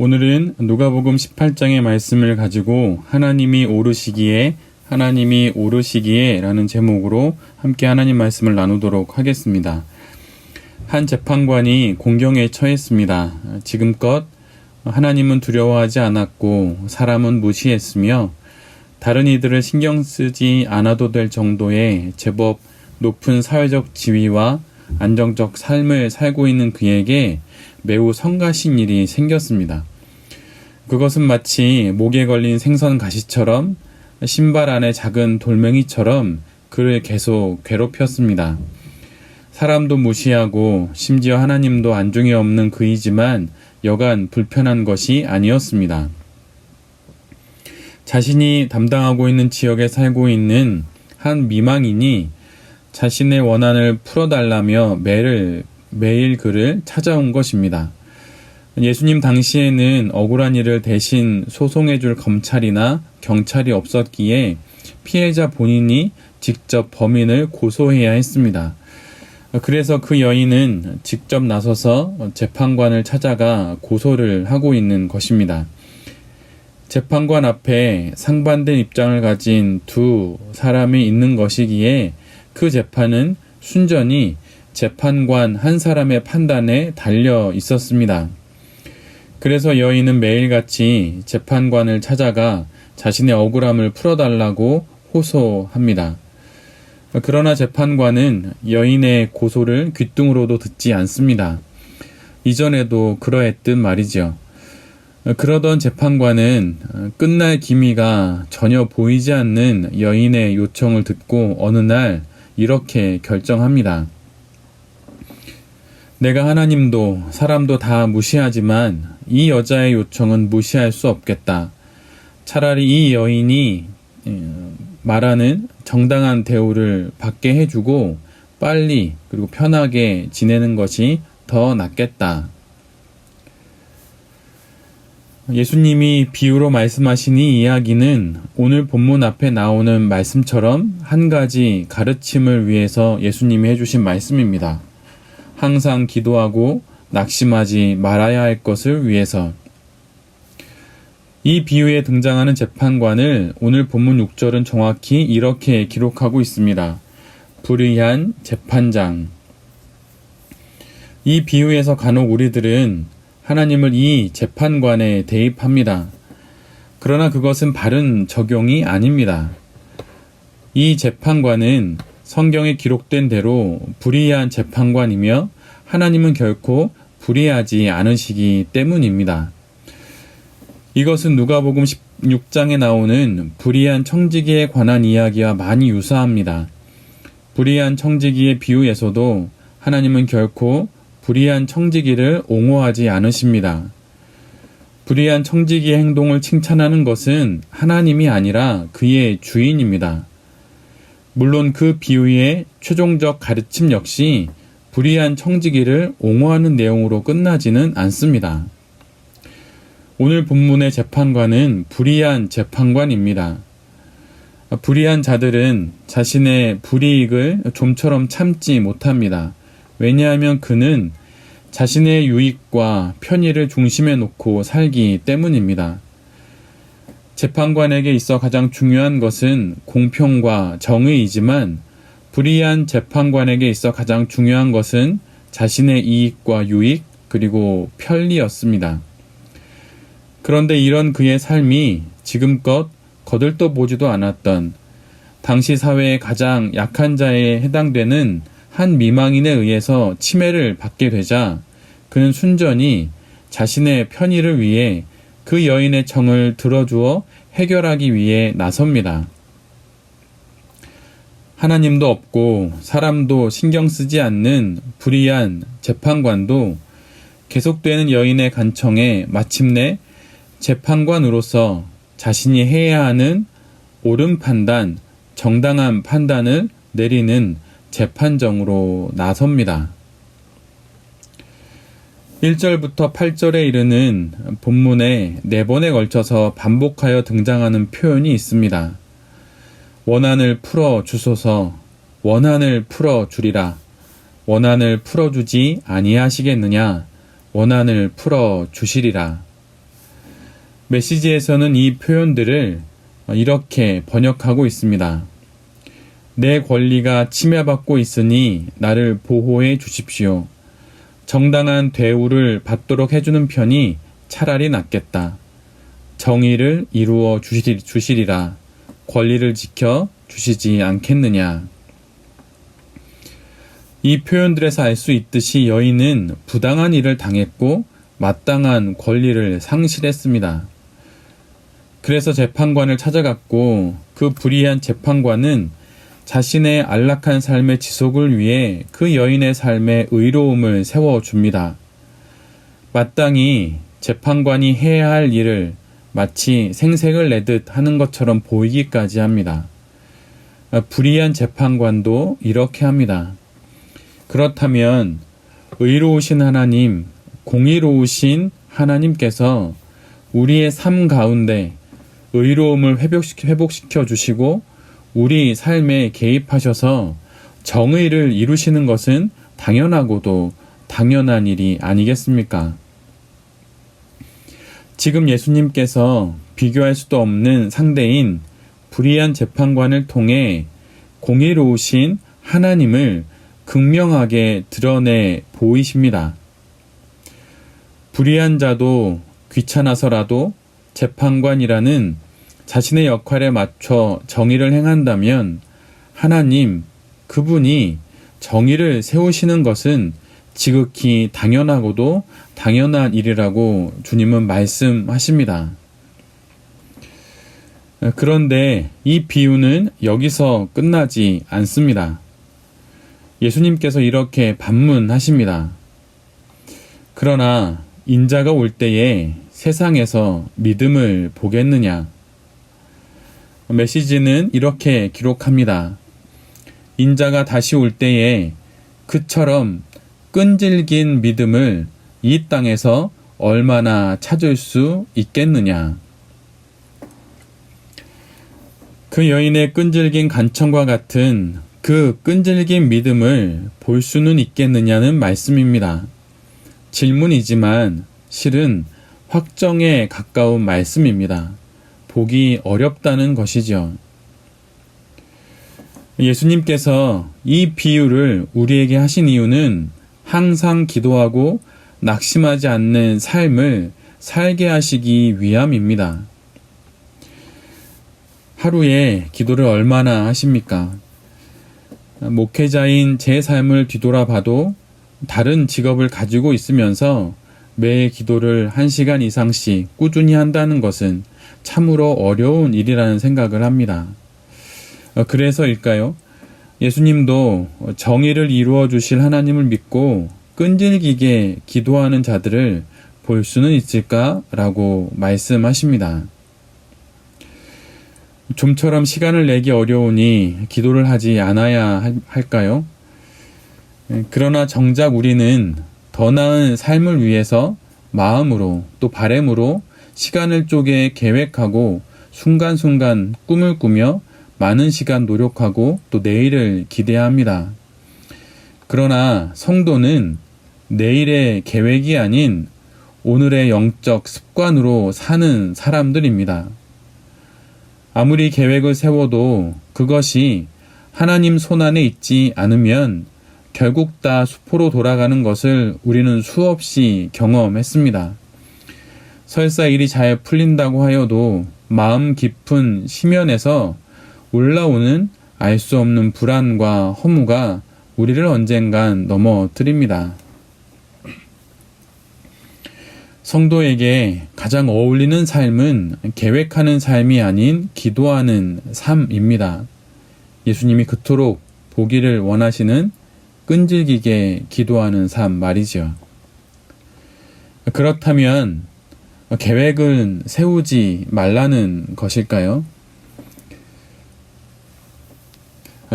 오늘은 누가복음 18장의 말씀을 가지고 하나님이 오르시기에 라는 제목으로 함께 하나님 말씀을 나누도록 하겠습니다. 한 재판관이 공경에 처했습니다. 지금껏 하나님은 두려워하지 않았고 사람은 무시했으며 다른 이들을 신경 쓰지 않아도 될 정도의 제법 높은 사회적 지위와 안정적 삶을 살고 있는 그에게 매우 성가신 일이 생겼습니다. 그것은 마치 목에 걸린 생선 가시처럼 신발 안에 작은 돌멩이처럼 그를 계속 괴롭혔습니다. 사람도 무시하고 심지어 하나님도 안중에 없는 그이지만 여간 불편한 것이 아니었습니다. 자신이 담당하고 있는 지역에 살고 있는 한 미망인이 자신의 원한을 풀어달라며 매일 그를 찾아온 것입니다. 예수님 당시에는 억울한 일을 대신 소송해줄 검찰이나 경찰이 없었기에 피해자 본인이 직접 범인을 고소해야 했습니다. 그래서 그 여인은 직접 나서서 재판관을 찾아가 고소를 하고 있는 것입니다. 재판관 앞에 상반된 입장을 가진 두 사람이 있는 것이기에 그 재판은 순전히 재판관 한 사람의 판단에 달려 있었습니다. 그래서 여인은 매일같이 재판관을 찾아가 자신의 억울함을 풀어달라고 호소합니다. 그러나 재판관은 여인의 고소를 귓등으로도 듣지 않습니다. 이전에도 그러했듯 말이죠. 그러던 재판관은 끝날 기미가 전혀 보이지 않는 여인의 요청을 듣고 어느 날 이렇게 결정합니다. 내가 하나님도 사람도 다 무시하지만 이 여자의 요청은 무시할 수 없겠다. 차라리 이 여인이 말하는 정당한 대우를 받게 해주고 빨리 그리고 편하게 지내는 것이 더 낫겠다. 예수님이 비유로 말씀하신 이 이야기는 오늘 본문 앞에 나오는 말씀처럼 한 가지 가르침을 위해서 예수님이 해주신 말씀입니다. 항상 기도하고 낙심하지 말아야 할 것을 위해서. 이 비유에 등장하는 재판관을 오늘 본문 6절은 정확히 이렇게 기록하고 있습니다. 불의한 재판장. 이 비유에서 간혹 우리들은 하나님을 이 재판관에 대입합니다. 그러나 그것은 바른 적용이 아닙니다. 이 재판관은 성경에 기록된 대로 불의한 재판관이며 하나님은 결코 불의하지 않으시기 때문입니다. 이것은 누가복음 16장에 나오는 불의한 청지기에 관한 이야기와 많이 유사합니다. 불의한 청지기의 비유에서도 하나님은 결코 불의한 청지기를 옹호하지 않으십니다. 불의한 청지기의 행동을 칭찬하는 것은 하나님이 아니라 그의 주인입니다. 물론 그 비유의 최종적 가르침 역시 불의한 청지기를 옹호하는 내용으로 끝나지는 않습니다. 오늘 본문의 재판관은 불의한 재판관입니다. 불의한 자들은 자신의 불이익을 좀처럼 참지 못합니다. 왜냐하면 그는 자신의 유익과 편의를 중심에 놓고 살기 때문입니다. 재판관에게 있어 가장 중요한 것은 공평과 정의이지만 불의한 재판관에게 있어 가장 중요한 것은 자신의 이익과 유익 그리고 편리였습니다. 그런데 이런 그의 삶이 지금껏 거들떠보지도 않았던 당시 사회의 가장 약한 자에 해당되는 한 미망인에 의해서 침해를 받게 되자 그는 순전히 자신의 편의를 위해 그 여인의 청을 들어주어 해결하기 위해 나섭니다. 하나님도 없고 사람도 신경 쓰지 않는 불의한 재판관도 계속되는 여인의 간청에 마침내 재판관으로서 자신이 해야 하는 옳은 판단, 정당한 판단을 내리는 재판정으로 나섭니다. 1절부터 8절에 이르는 본문에 4번에 걸쳐서 반복하여 등장하는 표현이 있습니다. 원한을 풀어 주소서, 원한을 풀어 주리라, 원한을 풀어 주지 아니하시겠느냐, 원한을 풀어 주시리라. 메시지에서는 이 표현들을 이렇게 번역하고 있습니다. 내 권리가 침해받고 있으니 나를 보호해 주십시오. 정당한 대우를 받도록 해주는 편이 차라리 낫겠다. 정의를 이루어 주시리라. 권리를 지켜 주시지 않겠느냐. 이 표현들에서 알 수 있듯이 여인은 부당한 일을 당했고 마땅한 권리를 상실했습니다. 그래서 재판관을 찾아갔고 그 불의한 재판관은 자신의 안락한 삶의 지속을 위해 그 여인의 삶에 의로움을 세워줍니다. 마땅히 재판관이 해야 할 일을 마치 생색을 내듯 하는 것처럼 보이기까지 합니다. 불의한 재판관도 이렇게 합니다. 그렇다면 의로우신 하나님, 공의로우신 하나님께서 우리의 삶 가운데 의로움을 회복시켜 주시고 우리 삶에 개입하셔서 정의를 이루시는 것은 당연하고도 당연한 일이 아니겠습니까? 지금 예수님께서 비교할 수도 없는 상대인 불의한 재판관을 통해 공의로우신 하나님을 극명하게 드러내 보이십니다. 불의한 자도 귀찮아서라도 재판관이라는 자신의 역할에 맞춰 정의를 행한다면 하나님, 그분이 정의를 세우시는 것은 지극히 당연하고도 당연한 일이라고 주님은 말씀하십니다. 그런데 이 비유는 여기서 끝나지 않습니다. 예수님께서 이렇게 반문하십니다. 그러나 인자가 올 때에 세상에서 믿음을 보겠느냐? 메시지는 이렇게 기록합니다. 인자가 다시 올 때에 그처럼 끈질긴 믿음을 이 땅에서 얼마나 찾을 수 있겠느냐? 그 여인의 끈질긴 간청과 같은 그 끈질긴 믿음을 볼 수는 있겠느냐는 말씀입니다. 질문이지만 실은 확정에 가까운 말씀입니다. 보기 어렵다는 것이죠. 예수님께서 이 비유를 우리에게 하신 이유는 항상 기도하고 낙심하지 않는 삶을 살게 하시기 위함입니다. 하루에 기도를 얼마나 하십니까? 목회자인 제 삶을 뒤돌아봐도 다른 직업을 가지고 있으면서 매일 기도를 1시간 이상씩 꾸준히 한다는 것은 참으로 어려운 일이라는 생각을 합니다. 그래서일까요? 예수님도 정의를 이루어 주실 하나님을 믿고 끈질기게 기도하는 자들을 볼 수는 있을까라고 말씀하십니다. 좀처럼 시간을 내기 어려우니 기도를 하지 않아야 할까요? 그러나 정작 우리는 더 나은 삶을 위해서 마음으로 또 바램으로 시간을 쪼개 계획하고 순간순간 꿈을 꾸며 많은 시간 노력하고 또 내일을 기대야 합니다. 그러나 성도는 내일의 계획이 아닌 오늘의 영적 습관으로 사는 사람들입니다. 아무리 계획을 세워도 그것이 하나님 손안에 있지 않으면 결국 다 수포로 돌아가는 것을 우리는 수없이 경험했습니다. 설사 일이 잘 풀린다고 하여도 마음 깊은 심연에서 올라오는 알 수 없는 불안과 허무가 우리를 언젠간 넘어뜨립니다. 성도에게 가장 어울리는 삶은 계획하는 삶이 아닌 기도하는 삶입니다. 예수님이 그토록 보기를 원하시는 끈질기게 기도하는 삶 말이죠. 그렇다면 계획은 세우지 말라는 것일까요?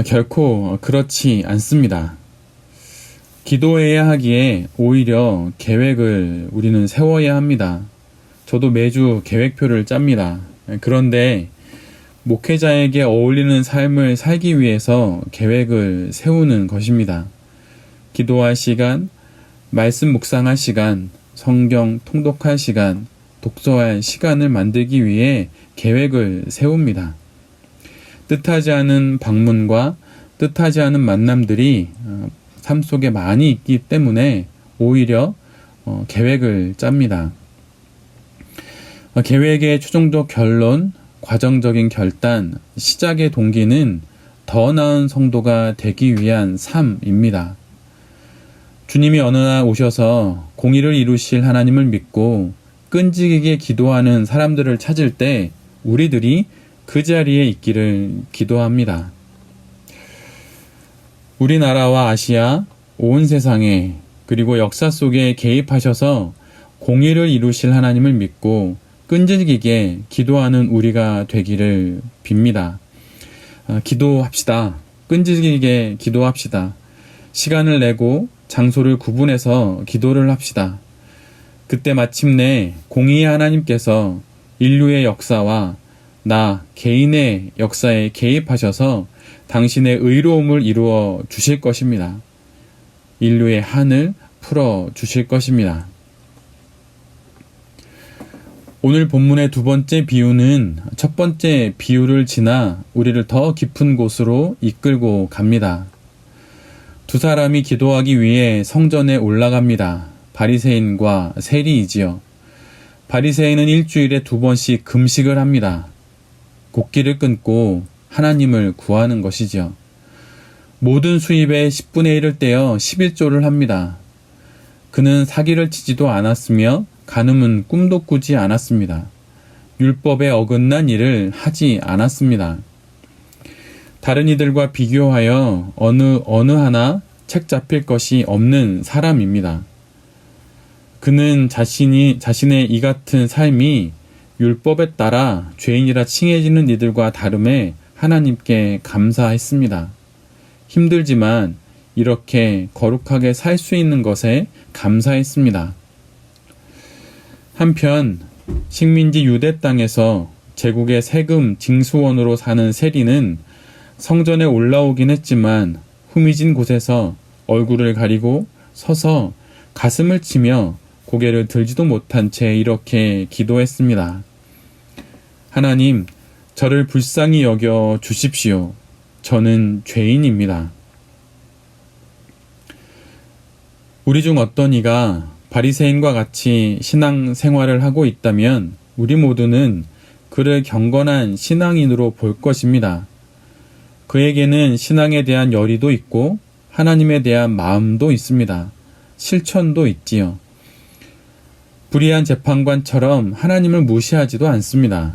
결코 그렇지 않습니다. 기도해야 하기에 오히려 계획을 우리는 세워야 합니다. 저도 매주 계획표를 짭니다. 그런데 목회자에게 어울리는 삶을 살기 위해서 계획을 세우는 것입니다. 기도할 시간, 말씀 묵상할 시간, 성경 통독할 시간, 독서할 시간을 만들기 위해 계획을 세웁니다. 뜻하지 않은 방문과 뜻하지 않은 만남들이 삶 속에 많이 있기 때문에 오히려 계획을 짭니다. 계획의 최종적 결론, 과정적인 결단, 시작의 동기는 더 나은 성도가 되기 위한 삶입니다. 주님이 어느 날 오셔서 공의를 이루실 하나님을 믿고 끈질기게 기도하는 사람들을 찾을 때 우리들이 그 자리에 있기를 기도합니다. 우리나라와 아시아, 온 세상에 그리고 역사 속에 개입하셔서 공의를 이루실 하나님을 믿고 끈질기게 기도하는 우리가 되기를 빕니다. 기도합시다. 끈질기게 기도합시다. 시간을 내고 장소를 구분해서 기도를 합시다. 그때 마침내 공의의 하나님께서 인류의 역사와 나 개인의 역사에 개입하셔서 당신의 의로움을 이루어 주실 것입니다. 인류의 한을 풀어 주실 것입니다. 오늘 본문의 두 번째 비유는 첫 번째 비유를 지나 우리를 더 깊은 곳으로 이끌고 갑니다. 두 사람이 기도하기 위해 성전에 올라갑니다. 바리새인과 세리이지요. 바리새인은 일주일에 2번씩 금식을 합니다. 곡기를 끊고 하나님을 구하는 것이지요. 모든 수입의 10분의 1을 떼어 11조를 합니다. 그는 사기를 치지도 않았으며 간음은 꿈도 꾸지 않았습니다. 율법에 어긋난 일을 하지 않았습니다. 다른 이들과 비교하여 어느 하나 책 잡힐 것이 없는 사람입니다. 그는 자신의 이 같은 삶이 율법에 따라 죄인이라 칭해지는 이들과 다름에 하나님께 감사했습니다. 힘들지만 이렇게 거룩하게 살 수 있는 것에 감사했습니다. 한편 식민지 유대 땅에서 제국의 세금 징수원으로 사는 세리는 성전에 올라오긴 했지만 후미진 곳에서 얼굴을 가리고 서서 가슴을 치며 고개를 들지도 못한 채 이렇게 기도했습니다. 하나님, 저를 불쌍히 여겨 주십시오. 저는 죄인입니다. 우리 중 어떤 이가 바리새인과 같이 신앙 생활을 하고 있다면 우리 모두는 그를 경건한 신앙인으로 볼 것입니다. 그에게는 신앙에 대한 열의도 있고 하나님에 대한 마음도 있습니다. 실천도 있지요. 불의한 재판관처럼 하나님을 무시하지도 않습니다.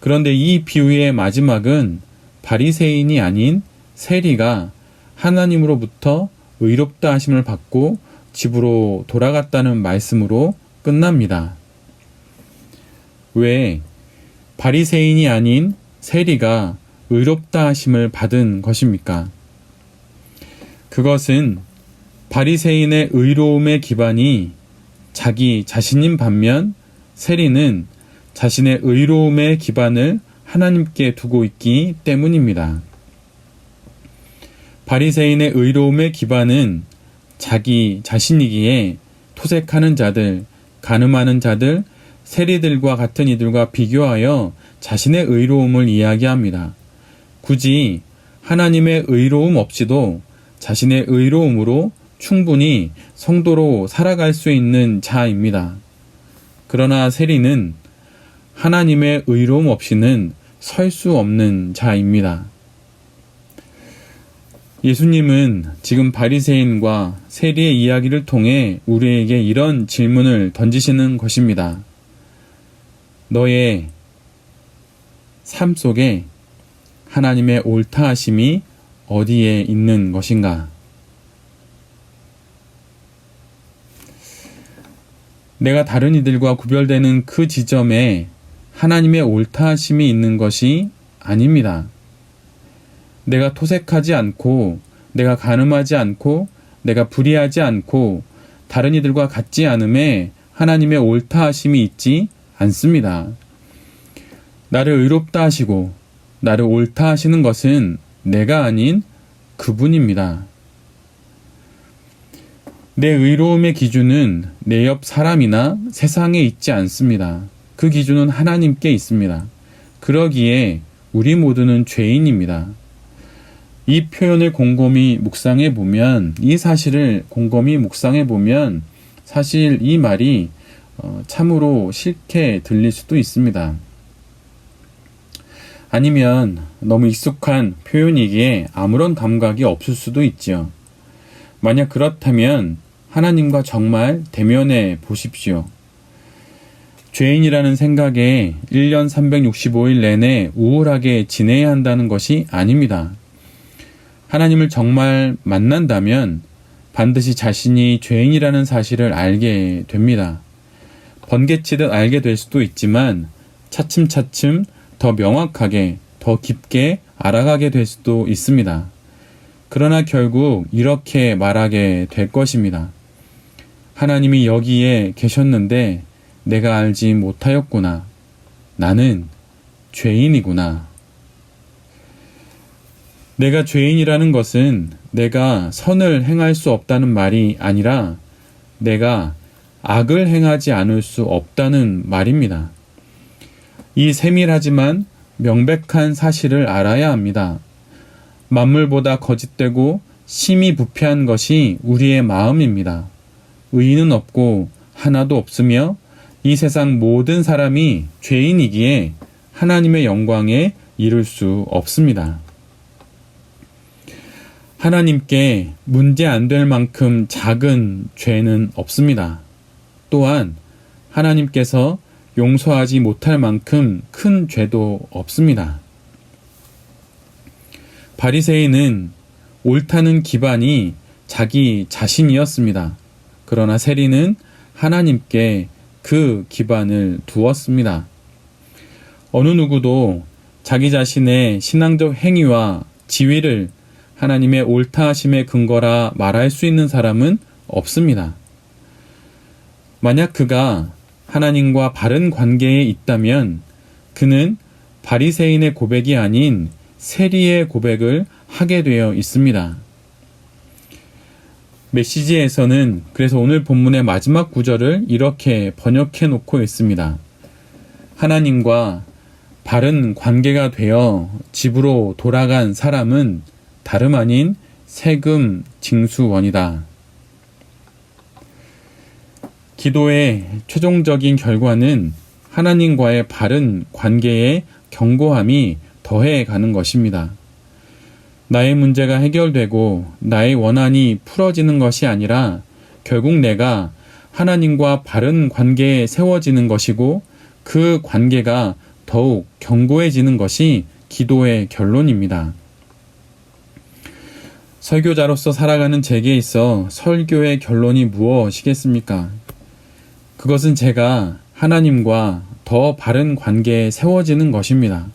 그런데 이 비유의 마지막은 바리새인이 아닌 세리가 하나님으로부터 의롭다 하심을 받고 집으로 돌아갔다는 말씀으로 끝납니다. 왜 바리새인이 아닌 세리가 의롭다 하심을 받은 것입니까? 그것은 바리새인의 의로움의 기반이 자기 자신인 반면 세리는 자신의 의로움의 기반을 하나님께 두고 있기 때문입니다. 바리새인의 의로움의 기반은 자기 자신이기에 토색하는 자들, 간음하는 자들, 세리들과 같은 이들과 비교하여 자신의 의로움을 이야기합니다. 굳이 하나님의 의로움 없이도 자신의 의로움으로 충분히 성도로 살아갈 수 있는 자입니다. 그러나 세리는 하나님의 의로움 없이는 설 수 없는 자입니다. 예수님은 지금 바리새인과 세리의 이야기를 통해 우리에게 이런 질문을 던지시는 것입니다. 너의 삶 속에 하나님의 옳다 하심이 어디에 있는 것인가? 내가 다른 이들과 구별되는 그 지점에 하나님의 옳다 하심이 있는 것이 아닙니다. 내가 토색하지 않고, 내가 간음하지 않고, 내가 불의하지 않고, 다른 이들과 같지 않음에 하나님의 옳다 하심이 있지 않습니다. 나를 의롭다 하시고, 나를 옳다 하시는 것은 내가 아닌 그분입니다. 내 의로움의 기준은 내 옆 사람이나 세상에 있지 않습니다. 그 기준은 하나님께 있습니다. 그러기에 우리 모두는 죄인입니다. 이 표현을 곰곰이 묵상해 보면, 이 사실을 곰곰이 묵상해 보면 사실 이 말이 참으로 싫게 들릴 수도 있습니다. 아니면 너무 익숙한 표현이기에 아무런 감각이 없을 수도 있지요. 만약 그렇다면 하나님과 정말 대면해 보십시오. 죄인이라는 생각에 1년 365일 내내 우울하게 지내야 한다는 것이 아닙니다. 하나님을 정말 만난다면 반드시 자신이 죄인이라는 사실을 알게 됩니다. 번개치듯 알게 될 수도 있지만 차츰차츰 더 명확하게, 더 깊게 알아가게 될 수도 있습니다. 그러나 결국 이렇게 말하게 될 것입니다. 하나님이 여기에 계셨는데 내가 알지 못하였구나. 나는 죄인이구나. 내가 죄인이라는 것은 내가 선을 행할 수 없다는 말이 아니라 내가 악을 행하지 않을 수 없다는 말입니다. 이 세밀하지만 명백한 사실을 알아야 합니다. 만물보다 거짓되고 심히 부패한 것이 우리의 마음입니다. 의인은 없고 하나도 없으며 이 세상 모든 사람이 죄인이기에 하나님의 영광에 이를 수 없습니다. 하나님께 문제 안 될 만큼 작은 죄는 없습니다. 또한 하나님께서 용서하지 못할 만큼 큰 죄도 없습니다. 바리새인은 옳다는 기반이 자기 자신이었습니다. 그러나 세리는 하나님께 그 기반을 두었습니다. 어느 누구도 자기 자신의 신앙적 행위와 지위를 하나님의 옳다 하심의 근거라 말할 수 있는 사람은 없습니다. 만약 그가 하나님과 바른 관계에 있다면 그는 바리새인의 고백이 아닌 세리의 고백을 하게 되어 있습니다. 메시지에서는 그래서 오늘 본문의 마지막 구절을 이렇게 번역해 놓고 있습니다. 하나님과 바른 관계가 되어 집으로 돌아간 사람은 다름 아닌 세금 징수원이다. 기도의 최종적인 결과는 하나님과의 바른 관계의 견고함이 더해 가는 것입니다. 나의 문제가 해결되고 나의 원한이 풀어지는 것이 아니라 결국 내가 하나님과 바른 관계에 세워지는 것이고 그 관계가 더욱 견고해지는 것이 기도의 결론입니다. 설교자로서 살아가는 제게 있어 설교의 결론이 무엇이겠습니까? 그것은 제가 하나님과 더 바른 관계에 세워지는 것입니다.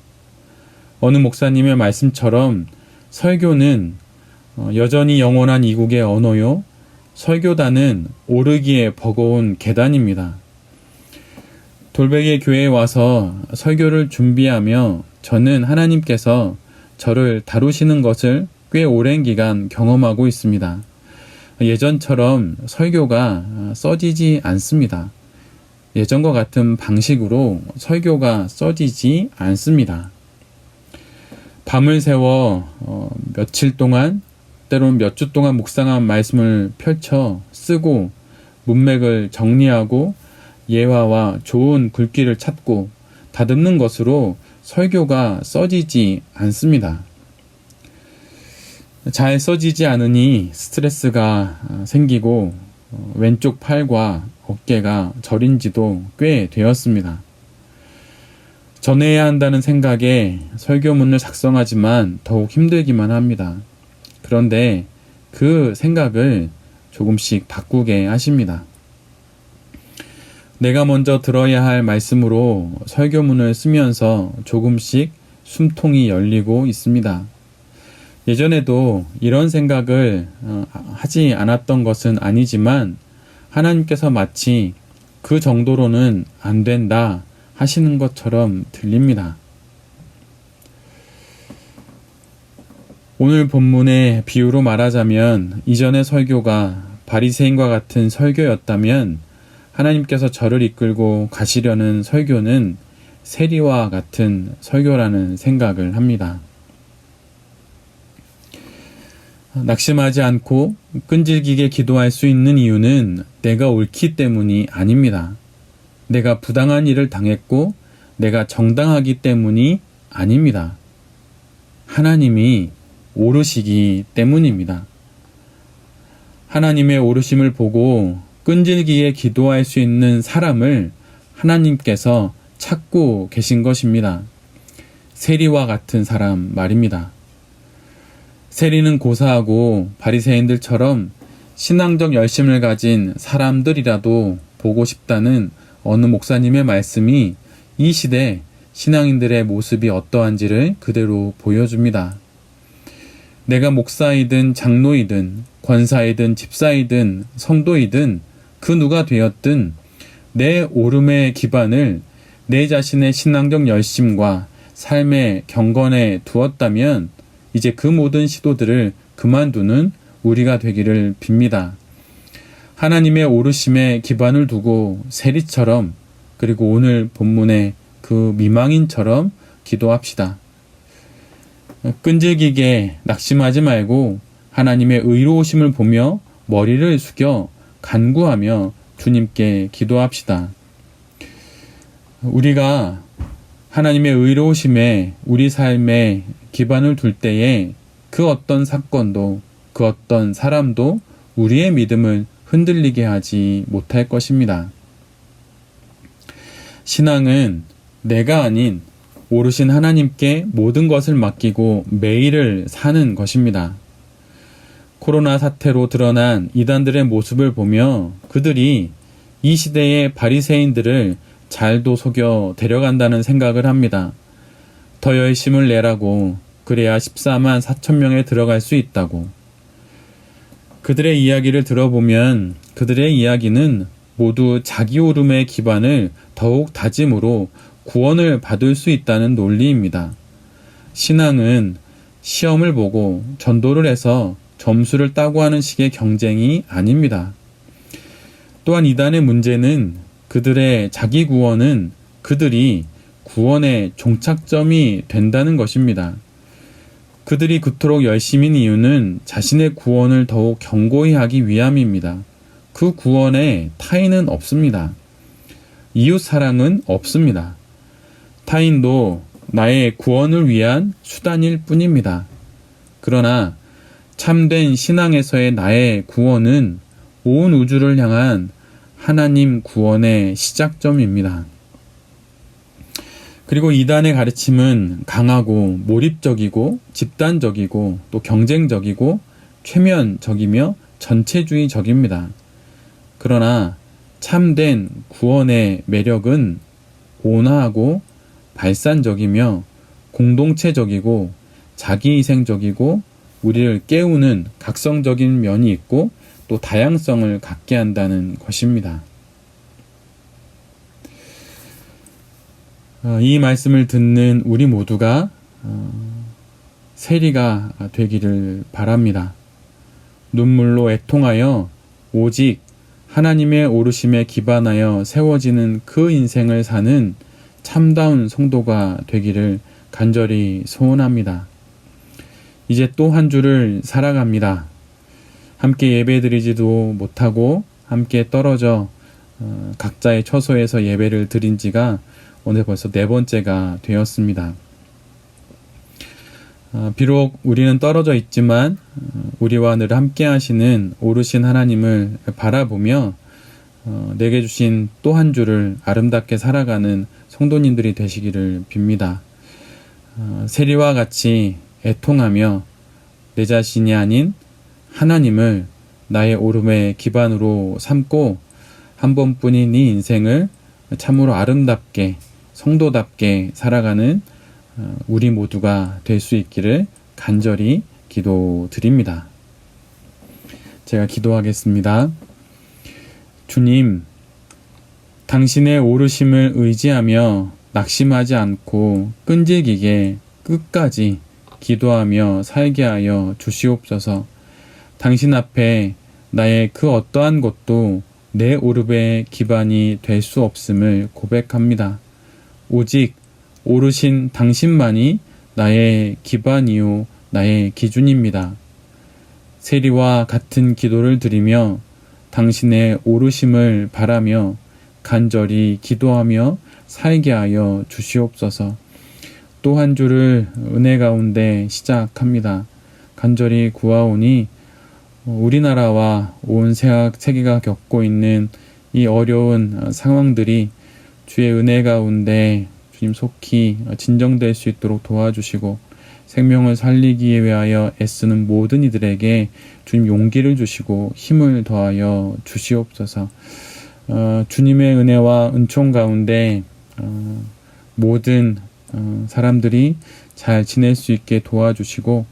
어느 목사님의 말씀처럼 설교는 여전히 영원한 이국의 언어요. 설교단은 오르기에 버거운 계단입니다. 돌베개 교회에 와서 설교를 준비하며 저는 하나님께서 저를 다루시는 것을 꽤 오랜 기간 경험하고 있습니다. 예전처럼 설교가 써지지 않습니다. 예전과 같은 방식으로 설교가 써지지 않습니다. 밤을 새워 며칠 동안 때로는 몇 주 동안 묵상한 말씀을 펼쳐 쓰고 문맥을 정리하고 예화와 좋은 글귀를 찾고 다듬는 것으로 설교가 써지지 않습니다. 잘 써지지 않으니 스트레스가 생기고 왼쪽 팔과 어깨가 저린 지도 꽤 되었습니다. 전해야 한다는 생각에 설교문을 작성하지만 더욱 힘들기만 합니다. 그런데 그 생각을 조금씩 바꾸게 하십니다. 내가 먼저 들어야 할 말씀으로 설교문을 쓰면서 조금씩 숨통이 열리고 있습니다. 예전에도 이런 생각을 하지 않았던 것은 아니지만 하나님께서 마치 그 정도로는 안 된다 하시는 것처럼 들립니다. 오늘 본문의 비유로 말하자면 이전의 설교가 바리새인과 같은 설교였다면 하나님께서 저를 이끌고 가시려는 설교는 세리와 같은 설교라는 생각을 합니다. 낙심하지 않고 끈질기게 기도할 수 있는 이유는 내가 옳기 때문이 아닙니다. 내가 부당한 일을 당했고 내가 정당하기 때문이 아닙니다. 하나님이 오르시기 때문입니다. 하나님의 오르심을 보고 끈질기게 기도할 수 있는 사람을 하나님께서 찾고 계신 것입니다. 세리와 같은 사람 말입니다. 세리는 고사하고 바리새인들처럼 신앙적 열심을 가진 사람들이라도 보고 싶다는 어느 목사님의 말씀이 이 시대 신앙인들의 모습이 어떠한지를 그대로 보여줍니다. 내가 목사이든 장로이든 권사이든 집사이든 성도이든 그 누가 되었든 내 오름의 기반을 내 자신의 신앙적 열심과 삶의 경건에 두었다면 이제 그 모든 시도들을 그만두는 우리가 되기를 빕니다. 하나님의 오르심에 기반을 두고 세리처럼 그리고 오늘 본문의 그 미망인처럼 기도합시다. 끈질기게 낙심하지 말고 하나님의 의로우심을 보며 머리를 숙여 간구하며 주님께 기도합시다. 우리가 하나님의 의로우심에 우리 삶에 기반을 둘 때에 그 어떤 사건도 그 어떤 사람도 우리의 믿음을 흔들리게 하지 못할 것입니다. 신앙은 내가 아닌 오르신 하나님께 모든 것을 맡기고 매일을 사는 것입니다. 코로나 사태로 드러난 이단들의 모습을 보며 그들이 이 시대의 바리새인들을 잘도 속여 데려간다는 생각을 합니다. 더 열심을 내라고, 그래야 14만 4천 명에 들어갈 수 있다고. 그들의 이야기를 들어보면 그들의 이야기는 모두 자기 오름의 기반을 더욱 다짐으로 구원을 받을 수 있다는 논리입니다. 신앙은 시험을 보고 전도를 해서 점수를 따고 하는 식의 경쟁이 아닙니다. 또한 이단의 문제는 그들의 자기 구원은 그들이 구원의 종착점이 된다는 것입니다. 그들이 그토록 열심인 이유는 자신의 구원을 더욱 견고히 하기 위함입니다. 그 구원에 타인은 없습니다. 이웃 사랑은 없습니다. 타인도 나의 구원을 위한 수단일 뿐입니다. 그러나 참된 신앙에서의 나의 구원은 온 우주를 향한 하나님 구원의 시작점입니다. 그리고 이단의 가르침은 강하고 몰입적이고 집단적이고 또 경쟁적이고 최면적이며 전체주의적입니다. 그러나 참된 구원의 매력은 온화하고 발산적이며 공동체적이고 자기희생적이고 우리를 깨우는 각성적인 면이 있고 또 다양성을 갖게 한다는 것입니다. 이 말씀을 듣는 우리 모두가 세리가 되기를 바랍니다. 눈물로 애통하여 오직 하나님의 오르심에 기반하여 세워지는 그 인생을 사는 참다운 성도가 되기를 간절히 소원합니다. 이제 또 한 주를 살아갑니다. 함께 예배드리지도 못하고 함께 떨어져 각자의 처소에서 예배를 드린 지가 오늘 벌써 4번째가 되었습니다. 비록 우리는 떨어져 있지만 우리와 늘 함께 하시는 오르신 하나님을 바라보며 내게 주신 또 한 주를 아름답게 살아가는 성도님들이 되시기를 빕니다. 세리와 같이 애통하며 내 자신이 아닌 하나님을 나의 오름의 기반으로 삼고 한 번뿐인 이 인생을 참으로 아름답게 성도답게 살아가는 우리 모두가 될 수 있기를 간절히 기도드립니다. 제가 기도하겠습니다. 주님, 당신의 오르심을 의지하며 낙심하지 않고 끈질기게 끝까지 기도하며 살게 하여 주시옵소서. 당신 앞에 나의 그 어떠한 것도 내 오릅의 기반이 될 수 없음을 고백합니다. 오직 오르신 당신만이 나의 기반이요 나의 기준입니다. 세리와 같은 기도를 드리며 당신의 오르심을 바라며 간절히 기도하며 살게 하여 주시옵소서. 또 한 주를 은혜 가운데 시작합니다. 간절히 구하오니 우리나라와 온 세계가 겪고 있는 이 어려운 상황들이 주의 은혜 가운데 주님 속히 진정될 수 있도록 도와주시고 생명을 살리기 위하여 애쓰는 모든 이들에게 주님 용기를 주시고 힘을 더하여 주시옵소서. 주님의 은혜와 은총 가운데 모든 사람들이 잘 지낼 수 있게 도와주시고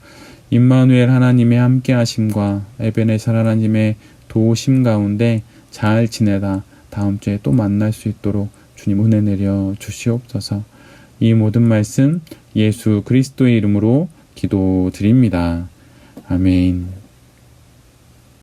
임마누엘 하나님의 함께 하심과 에베네살 하나님의 도우심 가운데 잘 지내다 다음 주에 또 만날 수 있도록 주님 은혜 내려 주시옵소서. 이 모든 말씀 예수 그리스도의 이름으로 기도드립니다. 아멘.